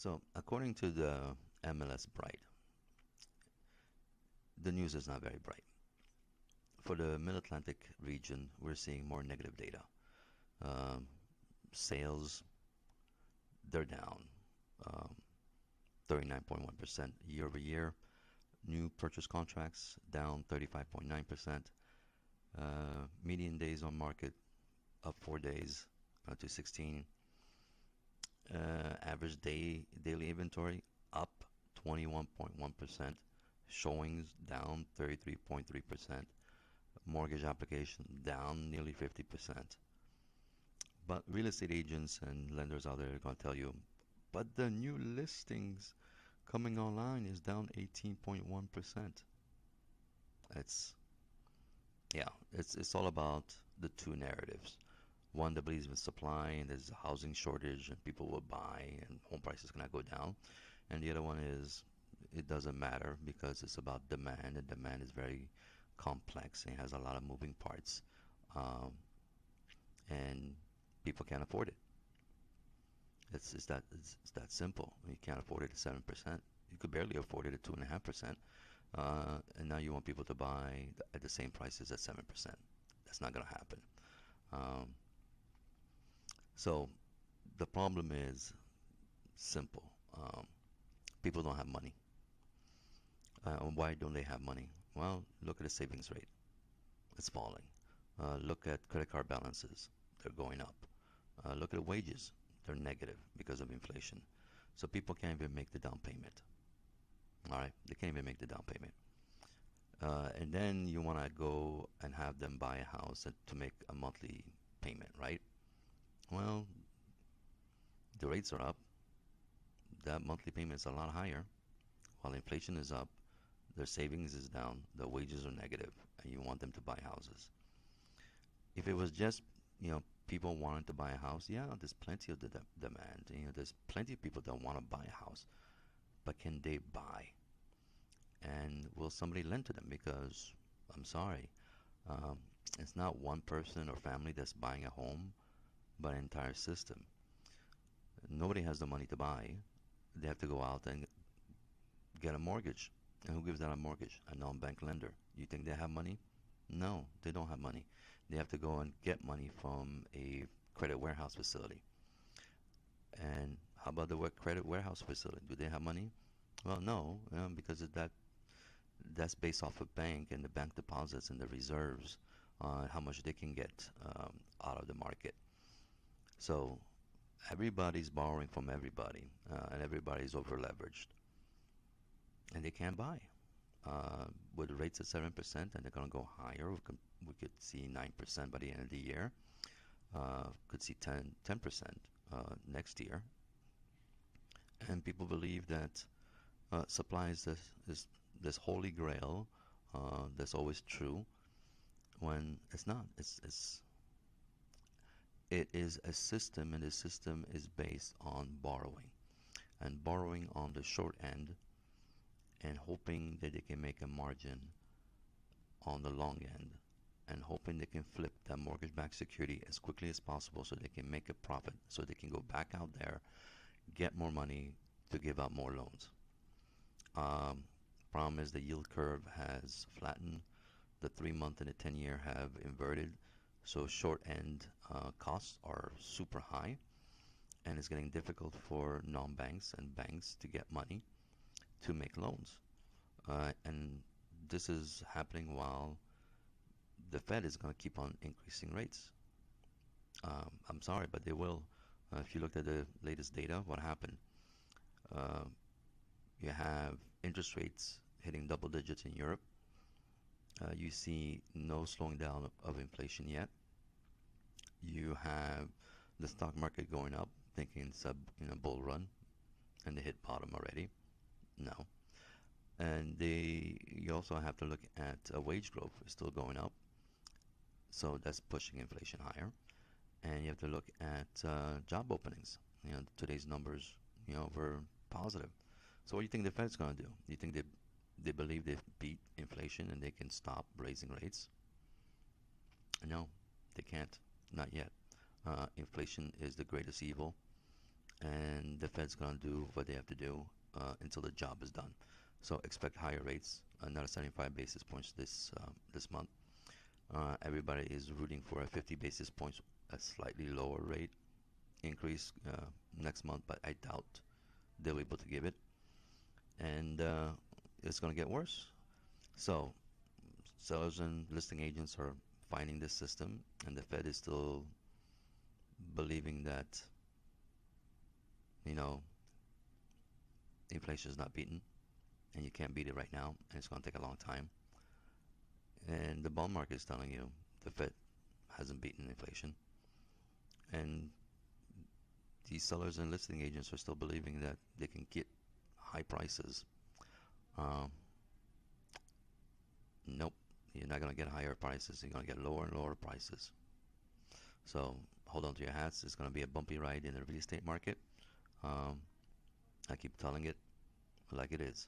So, according to the MLS Bright, the news is not very bright. For the Mid Atlantic region, we're seeing more negative data. Um, Sales, they're down um, 39.1% year over year. New purchase contracts down 35.9%. Median days on market up 4 days to 16. Average daily inventory up 21.1%. Showings down 33.3%. Mortgage application down nearly 50%. But real estate agents and lenders out there are going to tell you, but the new listings coming online is down 18.1%. It's yeah, it's all about the two narratives. One that believes in supply and there's a housing shortage and people will buy and home prices cannot go down. And the other one is it doesn't matter because it's about demand, and demand is very complex and has a lot of moving parts. Um, and people can't afford it. It's that simple. You can't afford it at 7%. You could barely afford it at 2.5%, and now you want people to buy at the same prices at 7%. That's not going to happen. Um, so the problem is simple. Um, People don't have money. Why don't they have money? Well, look at the savings rate. It's falling. Look at credit card balances. They're going up. Look at wages. They're negative because of inflation. So people can't even make the down payment. All right, they can't even make the down payment. And then you want to go and have them buy a house to make a monthly payment, right? Well, the rates are up. That monthly payment is a lot higher. While inflation is up, their savings is down, the wages are negative, and you want them to buy houses. If it was just, people wanting to buy a house, yeah, there's plenty of demand. There's plenty of people that want to buy a house, but can they buy? And will somebody lend to them? Because I'm sorry, um, it's not one person or family that's buying a home, but an entire system. Nobody has the money to buy. They have to go out and get a mortgage. And who gives out a mortgage? A non-bank lender. You think they have money? No, they don't have money. They have to go and get money from a credit warehouse facility. And how about the credit warehouse facility? Do they have money? Well, no, because that's based off of bank and the bank deposits and the reserves on how much they can get out of the market. So everybody's borrowing from everybody, and everybody's over leveraged, and they can't buy. With rates at 7%, and they're going to go higher. We could see 9% by the end of the year. Could see 10% next year. And people believe that supply is this holy grail that's always true, when it's not. It is a system, and the system is based on borrowing, and borrowing on the short end, and hoping that they can make a margin on the long end, and hoping they can flip that mortgage-backed security as quickly as possible so they can make a profit, so they can go back out there, get more money to give out more loans. Um, Problem is the yield curve has flattened. The 3 month and the 10 year have inverted. So short end costs are super high, and it's getting difficult for non-banks and banks to get money to make loans. And this is happening while the Fed is going to keep on increasing rates. I'm sorry, but they will. If you looked at the latest data, what happened? Uh, you have interest rates hitting double digits in Europe. You see no slowing down of inflation yet. You have the stock market going up, thinking it's a bull run, and they hit bottom already. No. And you also have to look at wage growth is still going up, so that's pushing inflation higher. And you have to look at job openings. Today's numbers, were positive. So what do you think the Fed's going to do? Do you think they believe they've beat inflation and they can stop raising rates? No, they can't. Not yet. Inflation is the greatest evil. and the Fed's gonna do what they have to do until the job is done. So expect higher rates, another 75 basis points this month. Everybody is rooting for a 50 basis points, a slightly lower rate increase next month, but I doubt they'll be able to give it, and it's gonna get worse. So sellers and listing agents are finding this system, and the Fed is still believing that, you know, inflation is not beaten, and you can't beat it right now, and it's going to take a long time. And the bond market is telling you the Fed hasn't beaten inflation, and these sellers and listing agents are still believing that they can get high prices. Um, nope, you're not going to get higher prices. You're going to get lower and lower prices. So hold on to your hats. It's going to be a bumpy ride in the real estate market. Um, I keep telling it like it is.